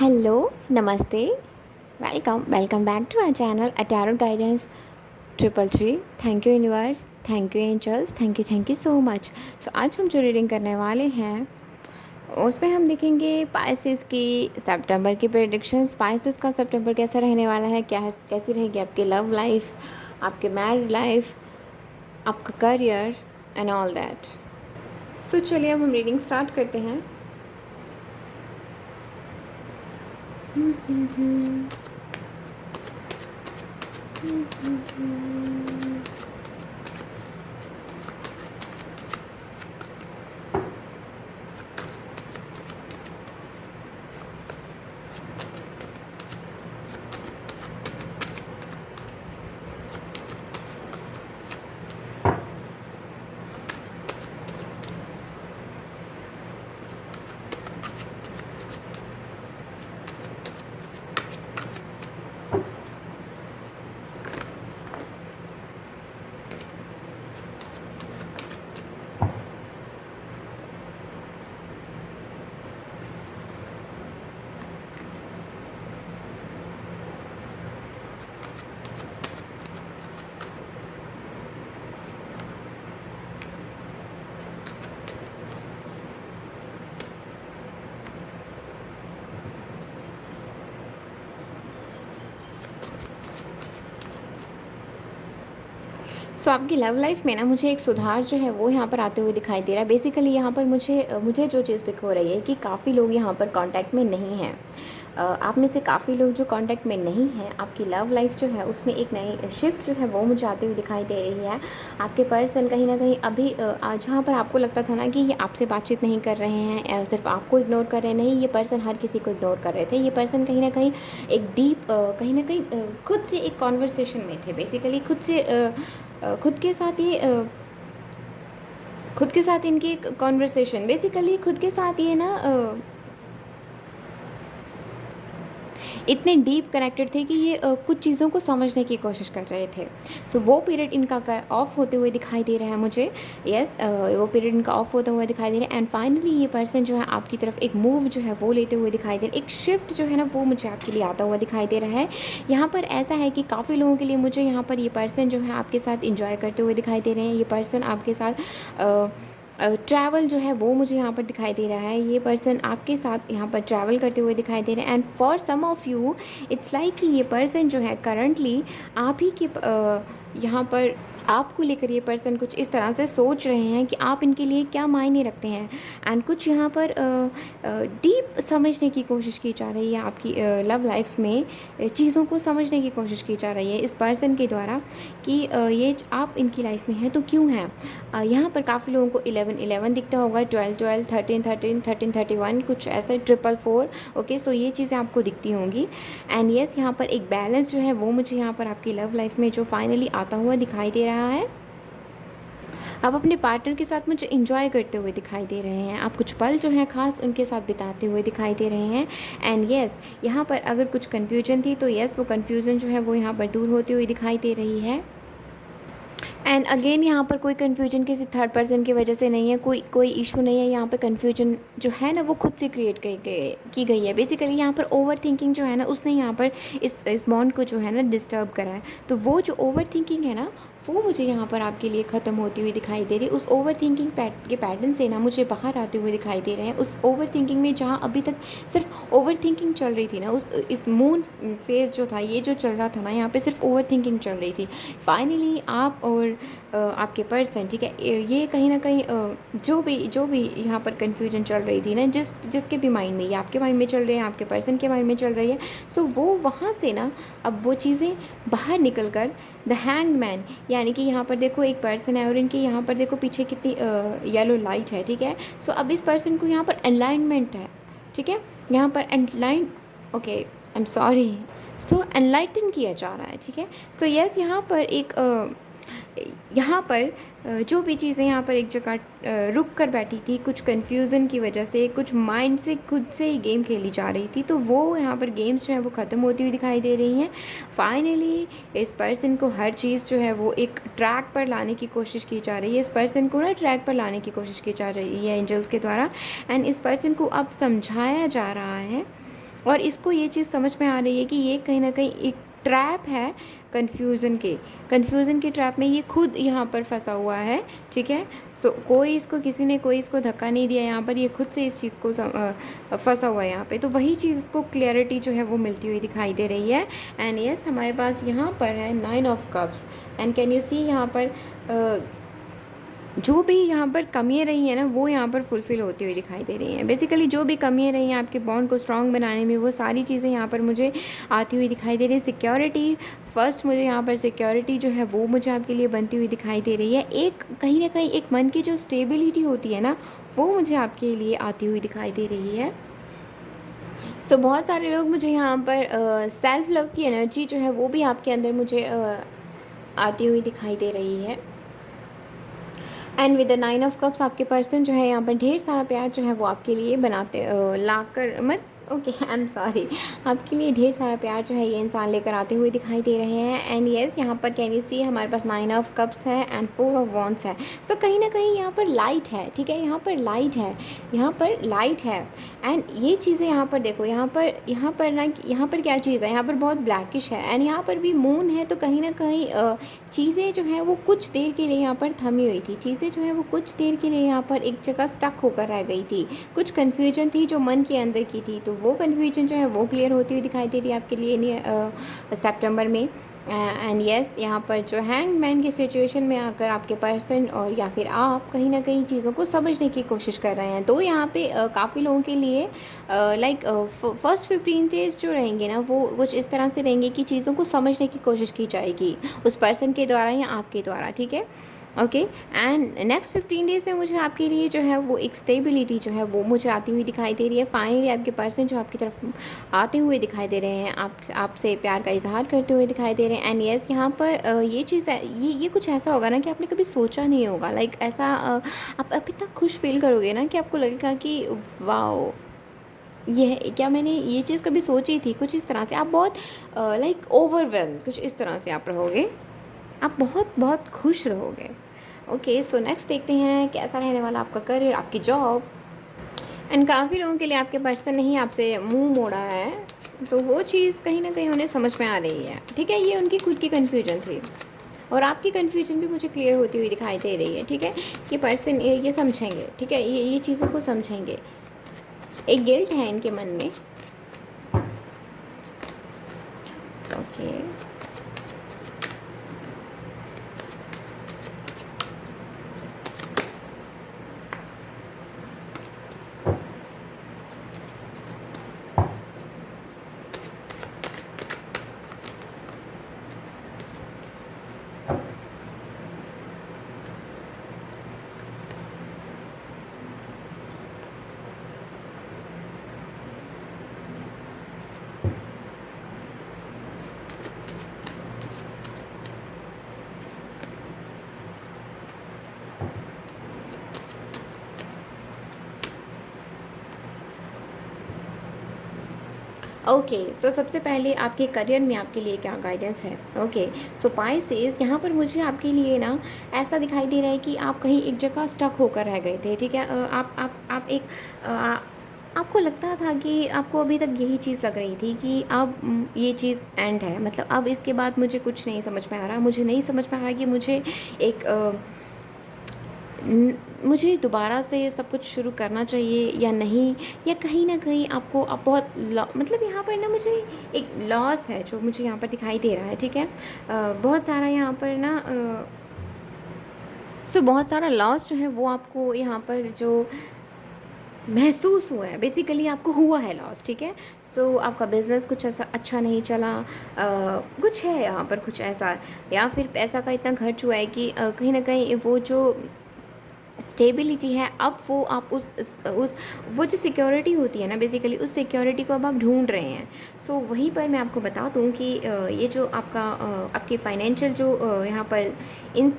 Hello, नमस्ते, welcome back to our channel a tarot guidance 333। Thank you universe, thank you angels, thank you so much. So आज हम जो reading करने वाले हैं उसमें हम देखेंगे पाइसेस की सितंबर की प्रेडिक्शंस। पाइसेस का सितंबर कैसा रहने वाला है, क्या है, कैसी रहेगी आपकी लव लाइफ, आपके मैरिड लाइफ, आपका करियर एंड ऑल दैट। सो चलिए अब हम रीडिंग स्टार्ट करते हैं। सो आपकी लव लाइफ में ना मुझे एक सुधार जो है वो यहाँ पर आते हुए दिखाई दे रहा है। बेसिकली यहाँ पर मुझे जो चीज़ पिक हो रही है कि काफ़ी लोग यहाँ पर कांटेक्ट में नहीं हैं। आप में से काफ़ी लोग जो कांटेक्ट में नहीं हैं, आपकी लव लाइफ जो है उसमें एक नई शिफ्ट जो है वो मुझे आते हुए दिखाई दे रही है। आपके पर्सन कहीं ना कहीं अभी जहाँ पर आपको लगता था ना कि ये आपसे बातचीत नहीं कर रहे हैं, सिर्फ आपको इग्नोर कर रहे हैं, नहीं, ये पर्सन हर किसी को इग्नोर कर रहे थे। ये पर्सन कहीं ना कहीं एक डीप कहीं ना कहीं खुद से एक कॉन्वर्सेशन में थे। बेसिकली खुद के साथ इनकी एक कॉन्वर्सेशन, बेसिकली खुद के साथ ये ना इतने डीप कनेक्टेड थे कि ये कुछ चीज़ों को समझने की कोशिश कर रहे थे। सो वो पीरियड इनका ऑफ होते हुए दिखाई दे रहा है मुझे। यस, वो पीरियड इनका ऑफ होते हुए दिखाई दे रहा है। एंड फाइनली ये पर्सन जो है आपकी तरफ एक मूव जो है वो लेते हुए दिखाई दे रहा है। एक शिफ्ट जो है ना वो मुझे आपके लिए आता हुआ दिखाई दे रहा है। यहाँ पर ऐसा है कि काफ़ी लोगों के लिए मुझे यहाँ पर ये पर्सन जो है आपके साथ इंजॉय करते हुए दिखाई दे रहे हैं। ये पर्सन आपके साथ ट्रैवल जो है वो मुझे यहाँ पर दिखाई दे रहा है। ये पर्सन आपके साथ यहाँ पर ट्रैवल करते हुए दिखाई दे रहे हैं। And for some of you it's like कि ये पर्सन जो है करंटली आप ही के यहाँ पर आपको लेकर ये पर्सन कुछ इस तरह से सोच रहे हैं कि आप इनके लिए क्या मायने रखते हैं। एंड कुछ यहाँ पर डीप समझने की कोशिश की जा रही है। आपकी लव लाइफ में चीज़ों को समझने की कोशिश की जा रही है इस पर्सन के द्वारा कि ये आप इनकी लाइफ में हैं तो क्यों हैं। यहाँ पर काफ़ी लोगों को 11-11 दिखता होगा, 12-12, 13-13, 13-31, कुछ ऐसे 4-4। ओके, सो ये चीज़ें आपको दिखती होंगी। एंड येस, यहाँ पर एक बैलेंस जो है वो मुझे यहाँ पर आपकी लव लाइफ में जो फाइनली आता हुआ दिखाई दे रहा है। आप अपने पार्टनर के साथ मुझे इंजॉय करते हुए दिखाई दे रहे हैं। आप कुछ पल जो हैं ख़ास उनके साथ बिताते हुए दिखाई दे रहे हैं। एंड येस, यहाँ पर अगर कुछ कन्फ्यूजन थी तो येस, वो कन्फ्यूज़न जो है वो यहाँ पर दूर होती हुई दिखाई दे रही है। एंड अगेन यहाँ पर कोई कन्फ्यूजन किसी थर्ड पर्सन की वजह से नहीं है, कोई इशू नहीं है। यहाँ पर कन्फ्यूजन जो है ना वो खुद से क्रिएट की गई है। बेसिकली यहाँ पर ओवर थिंकिंग जो है ना उसने यहाँ पर इस बॉन्ड को जो है ना डिस्टर्ब करा है। तो वो जो ओवर थिंकिंग है ना वो मुझे यहाँ पर आपके लिए ख़त्म होती हुई दिखाई दे रही है। उस ओवर थिंकिंग के पैटर्न से ना मुझे बाहर आते हुए दिखाई दे रहे हैं। उस ओवर थिंकिंग में जहाँ अभी तक सिर्फ ओवर थिंकिंग चल रही थी ना, इस मून फेज जो था, ये जो चल रहा था ना, यहाँ पे सिर्फ ओवर थिंकिंग चल रही थी। फाइनली आप और आपके पर्सन, ठीक है, ये कहीं ना कहीं जो भी यहाँ पर कन्फ्यूजन चल रही थी ना, जिसके भी माइंड में, ये आपके माइंड में चल रहे हैं, आपके पर्सन के माइंड में चल रही है। सो वो वहाँ से ना अब वो चीज़ें बाहर निकल कर द हैंग्ड मैन, यानी कि यहाँ पर देखो एक पर्सन है और इनके यहाँ पर देखो पीछे कितनी येलो लाइट है, ठीक है। सो अब इस पर्सन को यहाँ पर अलाइनमेंट है, ठीक है, यहाँ पर okay, I am sorry. So enlighten किया जा रहा है, ठीक है। सो यस, यहाँ पर जो भी चीज़ें यहाँ पर एक जगह रुक कर बैठी थी, कुछ कन्फ्यूज़न की वजह से, कुछ माइंड से खुद से ही गेम खेली जा रही थी, तो वो यहाँ पर गेम्स जो है वो ख़त्म होती हुई दिखाई दे रही हैं। फाइनली इस पर्सन को हर चीज़ जो है वो एक ट्रैक पर लाने की कोशिश की जा रही है। इस पर्सन को ना ट्रैक पर लाने की कोशिश की जा रही है एंजल्स के द्वारा। एंड इस पर्सन को अब समझाया जा रहा है और इसको ये चीज़ समझ में आ रही है कि ये कहीं न कहीं एक ट्रैप है कन्फ्यूज़न के ट्रैप में ये खुद यहाँ पर फँसा हुआ है, ठीक है। सो कोई इसको धक्का नहीं दिया यहाँ पर, ये खुद से इस चीज़ को फँसा हुआ है यहाँ पे। तो वही चीज़ इसको क्लैरिटी जो है वो मिलती हुई दिखाई दे रही है। एंड यस, हमारे पास यहाँ पर है 9 of cups. And can you see यहाँ पर जो भी यहाँ पर कमियाँ रही हैं ना, वो यहाँ पर फुलफ़िल होती हुई दिखाई दे रही हैं। बेसिकली जो भी कमियाँ रही हैं आपके बॉन्ड को स्ट्रॉन्ग बनाने में, वो सारी चीज़ें यहाँ पर मुझे आती हुई दिखाई दे रही हैं। सिक्योरिटी फर्स्ट, मुझे यहाँ पर सिक्योरिटी जो है वो मुझे आपके लिए बनती हुई दिखाई दे रही है। एक कहीं ना कहीं एक मन की जो स्टेबिलिटी होती है ना, वो मुझे आपके लिए आती हुई दिखाई दे रही है। सो बहुत सारे लोग मुझे यहाँ पर सेल्फ़ लव की एनर्जी जो है वो भी आपके अंदर मुझे आती हुई दिखाई दे रही है। And with the 9 of cups आपके पर्सन जो है यहाँ पर ढेर सारा प्यार जो है वो आपके लिए बनाते ला कर मत ओके, आई एम सॉरी, आपके लिए ढेर सारा प्यार जो है ये इंसान लेकर आते हुए दिखाई दे रहे हैं। एंड येस, यहाँ पर कैन यू सी हमारे पास 9 ऑफ कप्स है एंड 4 ऑफ वॉन्ड्स है। सो कहीं ना कहीं यहाँ पर लाइट है, ठीक है, यहाँ पर लाइट है, यहाँ पर लाइट है। एंड ये चीज़ें यहाँ पर देखो, यहाँ पर क्या चीज़ है, यहाँ पर बहुत ब्लैकिश है। एंड यहाँ पर भी मून है, तो कहीं ना कहीं चीज़ें जो हैं वो कुछ देर के लिए यहाँ पर थमी हुई थी, चीज़ें जो हैं वो कुछ देर के लिए यहाँ पर एक जगह स्टक होकर रह गई थी। कुछ कन्फ्यूजन थी जो मन के अंदर की थी, तो वो कन्फ्यूजन जो है वो क्लियर होती हुई दिखाई दे रही है आपके लिए सितंबर में। एंड येस, यहाँ पर जो हैंगमैन की सिचुएशन में आकर आपके पर्सन और या फिर आप कहीं ना कहीं चीज़ों को समझने की कोशिश कर रहे हैं। तो यहाँ पे काफ़ी लोगों के लिए लाइक फर्स्ट 15 डेज़ जो रहेंगे ना, वो कुछ इस तरह से रहेंगे कि चीज़ों को समझने की कोशिश की जाएगी उस पर्सन के द्वारा या आपके द्वारा, ठीक है, ओके। एंड नेक्स्ट 15 डेज़ में मुझे आपके लिए जो है वो एक स्टेबिलिटी जो है वो मुझे आती हुई दिखाई दे रही है। फाइनली आपके पर्सन जो आपकी तरफ आते हुए दिखाई दे रहे हैं, आपसे प्यार का इजहार करते हुए दिखाई दे रहे हैं। एंड येस, यहाँ पर ये चीज़ है, ये कुछ ऐसा होगा ना कि आपने कभी सोचा नहीं होगा। लाइक ऐसा आप इतना खुश फील करोगे ना कि आपको लगेगा कि वाओ, ये क्या मैंने ये चीज़ कभी सोची थी, कुछ इस तरह से। आप बहुत लाइक ओवरवेल्म, कुछ इस तरह से आप रहोगे, आप बहुत बहुत खुश रहोगे। ओके, सो नेक्स्ट देखते हैं कैसा रहने वाला आपका करियर, आपकी जॉब। एंड काफ़ी लोगों के लिए आपके पर्सन ने ही आपसे मुंह मोड़ा है, तो वो चीज़ कहीं ना कहीं उन्हें समझ में आ रही है, ठीक है। ये उनकी खुद की कन्फ्यूजन थी और आपकी कन्फ्यूजन भी मुझे क्लियर होती हुई दिखाई दे रही है, ठीक है। ये पर्सन ये समझेंगे, ठीक है, ये चीज़ों को समझेंगे। एक गिल्ट है इनके मन में, ओके। ओके, तो सबसे पहले आपके करियर में आपके लिए क्या गाइडेंस है। ओके, सो पाइसेस, यहाँ पर मुझे आपके लिए ना ऐसा दिखाई दे रहा है कि आप कहीं एक जगह स्टक होकर रह गए थे, ठीक है। आप एक आपको लगता था कि आपको अभी तक यही चीज़ लग रही थी कि अब ये चीज़ एंड है, मतलब अब इसके बाद मुझे कुछ नहीं समझ में आ रहा, मुझे नहीं समझ में आ रहा कि मुझे एक मुझे दोबारा से सब कुछ शुरू करना चाहिए या नहीं, या कहीं ना कहीं आपको अब बहुत मतलब यहाँ पर ना मुझे एक लॉस है जो मुझे यहाँ पर दिखाई दे रहा है, ठीक है। बहुत सारा यहाँ पर ना बहुत सारा लॉस जो है वो आपको यहाँ पर जो महसूस हुआ है, बेसिकली आपको हुआ है लॉस, ठीक है। सो आपका बिज़नेस कुछ ऐसा अच्छा नहीं चला, कुछ है यहाँ पर कुछ ऐसा, या फिर पैसा का इतना खर्च हुआ है कि कहीं ना कहीं वो जो स्टेबिलिटी है, अब वो आप उस वो जो सिक्योरिटी होती है ना, बेसिकली उस सिक्योरिटी को अब आप ढूंढ रहे हैं। सो वहीं पर मैं आपको बता दूं कि ये जो आपके फाइनेंशियल जो यहाँ पर in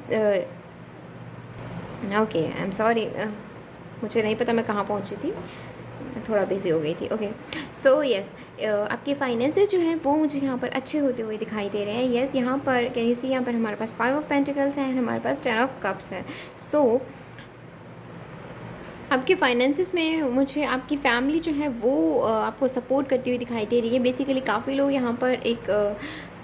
okay, I am sorry, मुझे नहीं पता मैं कहाँ पहुँची थी, मैं थोड़ा बिजी हो गई थी। ओके, सो यस, आपके फाइनेंसेस जो हैं वो मुझे यहाँ पर अच्छे होते हुए दिखाई दे रहे हैं। यस, यहाँ पर कैन यू सी, यहाँ पर हमारे पास 5 ऑफ पेंटिकल्स हैं, हमारे पास 10 ऑफ कप्स हैं। सो आपके फाइनेंसिस में मुझे आपकी फैमिली जो है वो आपको सपोर्ट करती हुई दिखाई दे रही है। बेसिकली काफ़ी लोग यहाँ पर एक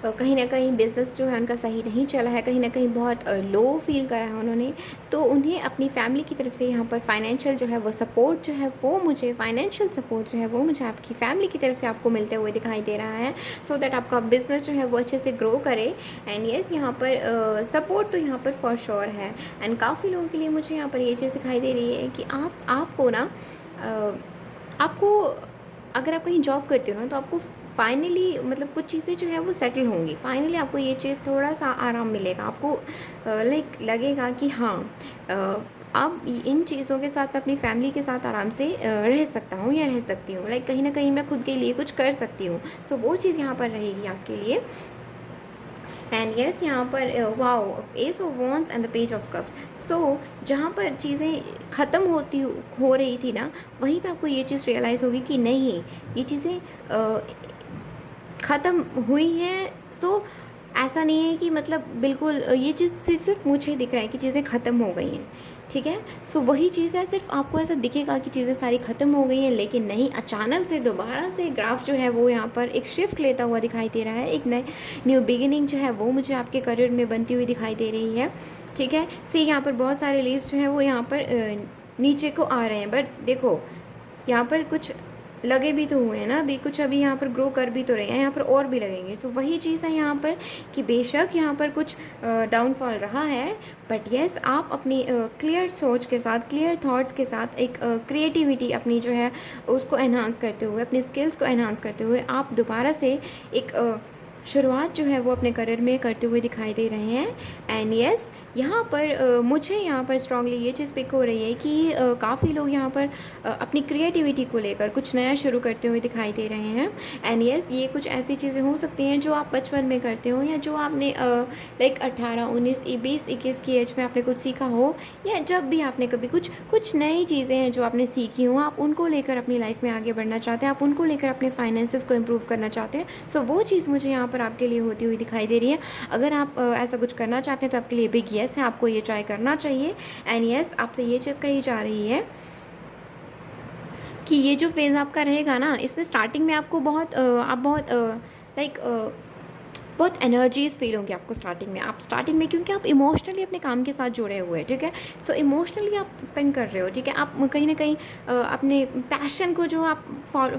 कहीं न कहीं बिज़नेस जो है उनका सही नहीं चला है, कहीं न कहीं बहुत लो फ़ील करा है उन्होंने। तो उन्हें अपनी फैमिली की तरफ से यहाँ पर फाइनेंशियल जो है वो सपोर्ट जो है वो मुझे फाइनेंशियल सपोर्ट जो है वो मुझे आपकी फैमिली की तरफ से आपको मिलते हुए दिखाई दे रहा है, सो दैट आपका बिज़नेस जो है वो अच्छे से ग्रो करे। एंड येस, यहाँ पर सपोर्ट तो यहाँ पर फॉर श्योर है। एंड काफ़ी लोगों के लिए मुझे यहाँ पर ये चीज़ दिखाई दे रही है कि आपको ना आपको, अगर आप कहीं जॉब करते हो ना, तो आपको फाइनली मतलब कुछ चीज़ें जो है वो सेटल होंगी। फाइनली आपको ये चीज़ थोड़ा सा आराम मिलेगा। आपको लाइक लगेगा कि हाँ, अब इन चीज़ों के साथ मैं अपनी फैमिली के साथ आराम से रह सकता हूँ या रह सकती हूँ। लाइक कहीं ना कहीं मैं खुद के लिए कुछ कर सकती हूँ। सो वो चीज़ यहाँ पर रहेगी आपके लिए। एंड येस, यहाँ पर wow, ace of wands and the page of cups. So जहाँ पर चीज़ें ख़त्म हो रही थी ना, वहीं पे आपको ये चीज़ रियलाइज़ होगी कि नहीं, ये चीज़ें ख़त्म हुई हैं। सो ऐसा नहीं है कि मतलब बिल्कुल ये चीज़ सिर्फ मुझे दिख रहा है कि चीज़ें ख़त्म हो गई हैं, ठीक है। सो वही चीज़ है, सिर्फ आपको ऐसा दिखेगा कि चीज़ें सारी ख़त्म हो गई हैं, लेकिन नहीं, अचानक से दोबारा से ग्राफ जो है वो यहाँ पर एक शिफ्ट लेता हुआ दिखाई दे रहा है। एक नए न्यू बिगिनिंग जो है वो मुझे आपके करियर में बनती हुई दिखाई दे रही है, ठीक है। सी यहाँ पर बहुत सारे लीव्स जो है वो यहाँ पर नीचे को आ रहे हैं, बट देखो यहाँ पर कुछ लगे भी तो हुए हैं ना, अभी कुछ अभी यहाँ पर ग्रो कर भी तो रहे हैं, यहाँ पर और भी लगेंगे। तो वही चीज़ है यहाँ पर कि बेशक यहाँ पर कुछ डाउनफॉल रहा है, बट येस, आप अपनी क्लियर सोच के साथ, क्लियर थॉट्स के साथ, एक क्रिएटिविटी अपनी जो है उसको एनहांस करते हुए, अपनी स्किल्स को एनहांस करते हुए आप दोबारा से एक शुरुआत जो है वो अपने करियर में करते हुए दिखाई दे रहे हैं। एंड येस, यहाँ पर मुझे यहाँ पर स्ट्रांगली ये चीज़ पिक हो रही है कि काफ़ी लोग यहाँ पर अपनी क्रिएटिविटी को लेकर कुछ नया शुरू करते हुए दिखाई दे रहे हैं। एंड येस, ये कुछ ऐसी चीज़ें हो सकती हैं जो आप बचपन में करते हो, या जो आपने लाइक 18, 19, 20, 21 की एज में आपने कुछ सीखा हो, या जब भी आपने कभी कुछ नई चीज़ें हैं जो आपने सीखी हो, आप उनको लेकर अपनी लाइफ में आगे बढ़ना चाहते हैं, आप उनको लेकर अपने फाइनेंसेस को इम्प्रूव करना चाहते हैं। सो वो चीज़ मुझे यहाँ पर आपके लिए होती हुई दिखाई दे रही है। अगर आप ऐसा कुछ करना चाहते हैं तो आपके लिए बिग येस है, आपको ये ट्राई करना चाहिए। एंड येस, आपसे ये चीज़ कही जा रही है कि ये जो फेज़ आपका रहेगा ना, इसमें स्टार्टिंग में आपको आप बहुत लाइक बहुत एनर्जीज़ फील होंगी आपको स्टार्टिंग में। आप स्टार्टिंग में, क्योंकि आप इमोशनली अपने काम के साथ जुड़े हुए हैं, ठीक है। सो इमोशनली आप स्पेंड कर रहे हो, ठीक है। आप कहीं ना कहीं अपने पैशन को जो आप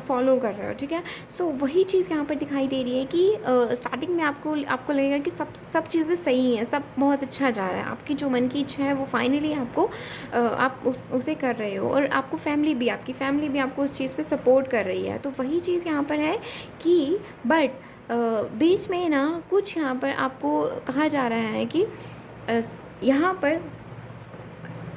फॉलो कर रहे हो, ठीक है। सो वही चीज़ यहाँ पर दिखाई दे रही है कि स्टार्टिंग में आपको लगेगा कि सब चीज़ें सही हैं, सब बहुत अच्छा जा रहा है, आपकी जो मन की इच्छा है वो फाइनली आपको आप उसे कर रहे हो, और आपकी फैमिली भी आपको उस चीज़ पर सपोर्ट कर रही है। तो वही चीज़ यहाँ पर है कि बट बीच में ना कुछ यहाँ पर आपको कहा जा रहा है कि यहाँ पर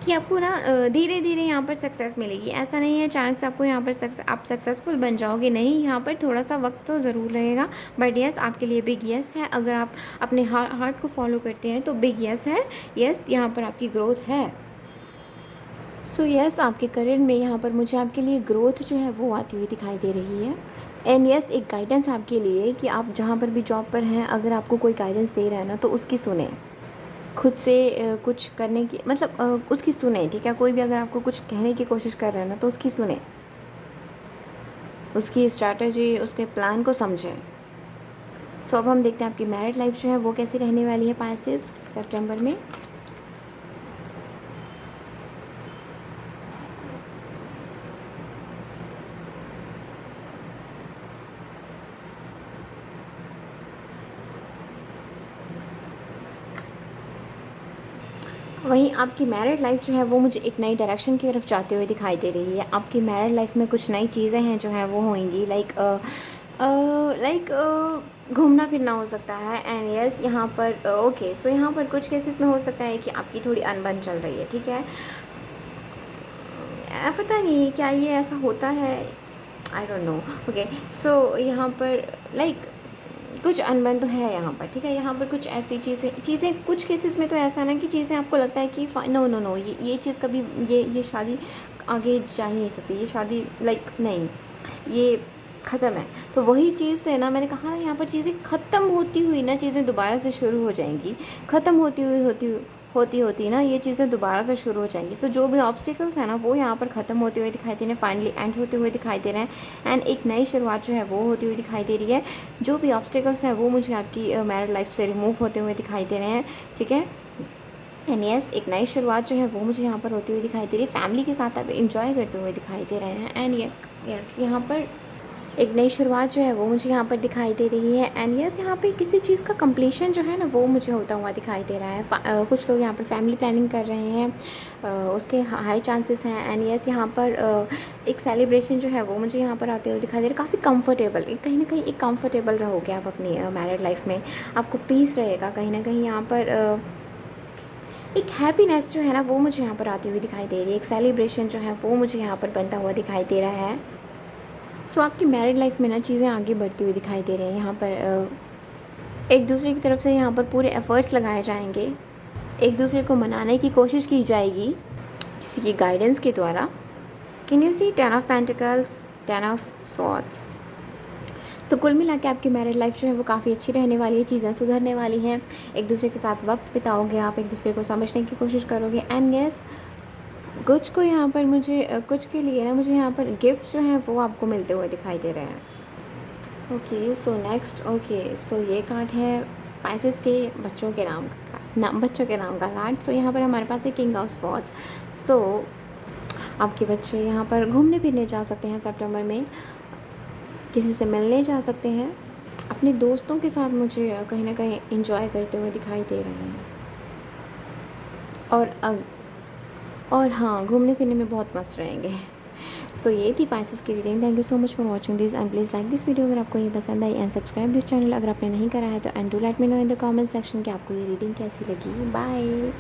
कि आपको ना धीरे धीरे यहाँ पर सक्सेस मिलेगी। ऐसा नहीं है अचानक से आपको यहाँ पर आप सक्सेसफुल बन जाओगे, नहीं, यहाँ पर थोड़ा सा वक्त तो ज़रूर लगेगा। बट येस, आपके लिए बिग येस है। अगर आप अपने हार्ट को फॉलो करते हैं तो बिग येस है। येस, यहाँ पर आपकी ग्रोथ है। सो येस, आपके करियर में यहाँ पर मुझे आपके लिए ग्रोथ जो है वो आती हुई दिखाई दे रही है। एंड येस, एक गाइडेंस आपके लिए कि आप जहाँ पर भी जॉब पर हैं, अगर आपको कोई गाइडेंस दे रहा है ना, तो उसकी सुने। खुद से कुछ करने की मतलब उसकी सुने, ठीक है। कोई भी अगर आपको कुछ कहने की कोशिश कर रहा है ना, तो उसकी सुने, उसकी स्ट्रैटेजी, उसके प्लान को समझें। सो अब हम देखते हैं आपकी मैरिड लाइफ जो है वो कैसी रहने वाली है पाइसेस सितंबर में। वहीं आपकी मैरिड लाइफ जो है वो मुझे एक नई डायरेक्शन की तरफ जाते हुए दिखाई दे रही है। आपकी मैरिड लाइफ में कुछ नई चीज़ें हैं जो हैं वो होंगी, लाइक घूमना फिरना हो सकता है। एंड यस, यहाँ पर ओके, सो यहाँ पर कुछ केसेस में हो सकता है कि आपकी थोड़ी अनबन चल रही है, ठीक है। पता नहीं क्या ये ऐसा होता है, आई डोंट नो। ओके, सो यहाँ पर लाइक कुछ अनबन तो है यहाँ पर, ठीक है। यहाँ पर कुछ ऐसी चीज़ें कुछ केसेस में तो ऐसा ना कि चीज़ें आपको लगता है कि नो नो नो, ये चीज़ कभी ये शादी आगे जा ही नहीं सकती, ये शादी लाइक नहीं, ये ख़त्म है। तो वही चीज़ है ना, मैंने कहा ना, यहाँ पर चीज़ें ख़त्म होती हुई ना, चीज़ें दोबारा से शुरू हो जाएंगी। ख़त्म होती हुई होती होती ना ये चीज़ें दोबारा से शुरू हो जाएंगी। तो जो भी ऑब्स्टिकल्स हैं ना वो यहाँ पर ख़त्म होते हुए दिखाई दे रहे हैं, फाइनली एंड होते हुए दिखाई दे रहे हैं एंड एक नई शुरुआत जो है वो होती हुई दिखाई दे रही है। जो भी ऑब्स्टिकल्स हैं वो मुझे आपकी मैरिड लाइफ से रिमूव होते हुए दिखाई दे रहे हैं, ठीक है। एंड यस, एक नई शुरुआत जो है वो मुझे यहाँ पर होती हुई दिखाई दे रही है, फैमिली के साथ आप इंजॉय करते हुए दिखाई दे रहे हैं। एंड यस, यहाँ पर एक नई शुरुआत जो है वो मुझे यहाँ पर दिखाई दे रही है। एंड यस, यहाँ पे किसी चीज़ का कंप्लीशन जो है ना वो मुझे होता हुआ दिखाई दे रहा है। कुछ लोग यहाँ पर फैमिली प्लानिंग कर रहे हैं, उसके हाई चांसेस हैं। एंड यस, यहाँ पर एक सेलिब्रेशन जो है वो मुझे यहाँ पर आते हुए दिखाई दे रहा है, काफ़ी कंफर्टेबल, कहीं ना कहीं एक कंफर्टेबल रहोगे आप अपनी मैरिड लाइफ में, आपको पीस रहेगा कहीं ना कहीं। यहाँ पर एक हैप्पीनेस जो है ना वो मुझे यहाँ पर आती हुई दिखाई दे रही है, एक सेलिब्रेशन जो है वो मुझे यहाँ पर बनता हुआ दिखाई दे रहा है। सो आपकी मैरिड लाइफ में ना चीज़ें आगे बढ़ती हुई दिखाई दे रही हैं। यहाँ पर एक दूसरे की तरफ से यहाँ पर पूरे एफ़र्ट्स लगाए जाएंगे, एक दूसरे को मनाने की कोशिश की जाएगी किसी की गाइडेंस के द्वारा। Can you see 10 of pentacles, 10 of swords. So कुल मिला के आपकी मैरिड लाइफ जो है वो काफ़ी अच्छी रहने वाली है, चीज़ें सुधरने वाली हैं, एक दूसरे के साथ वक्त बिताओगे आप, एक दूसरे को समझने की कोशिश करोगे। एंड यस, कुछ को यहाँ पर मुझे कुछ के लिए ना मुझे यहाँ पर गिफ्ट जो हैं वो आपको मिलते हुए दिखाई दे रहे हैं। Okay, so next, okay so ये कार्ड है पाइसेस के बच्चों के बच्चों के नाम का कार्ड। सो यहाँ पर हमारे पास है किंग ऑफ स्वॉर्ड्स। सो आपके बच्चे यहाँ पर घूमने फिरने जा सकते हैं सितंबर में, किसी से मिलने जा सकते हैं, अपने दोस्तों के साथ मुझे कहीं ना कहीं इंजॉय करते हुए दिखाई दे रहे हैं। और हाँ, घूमने फिरने में बहुत मस्त रहेंगे। सो ये थी पाइसेस की reading. Thank you so much for watching this and please like this video अगर आपको ये पसंद आई, एंड सब्सक्राइब दिस चैनल अगर आपने नहीं करा है तो। And do let me know in the comment section कि आपको ये रीडिंग कैसी लगी। बाय।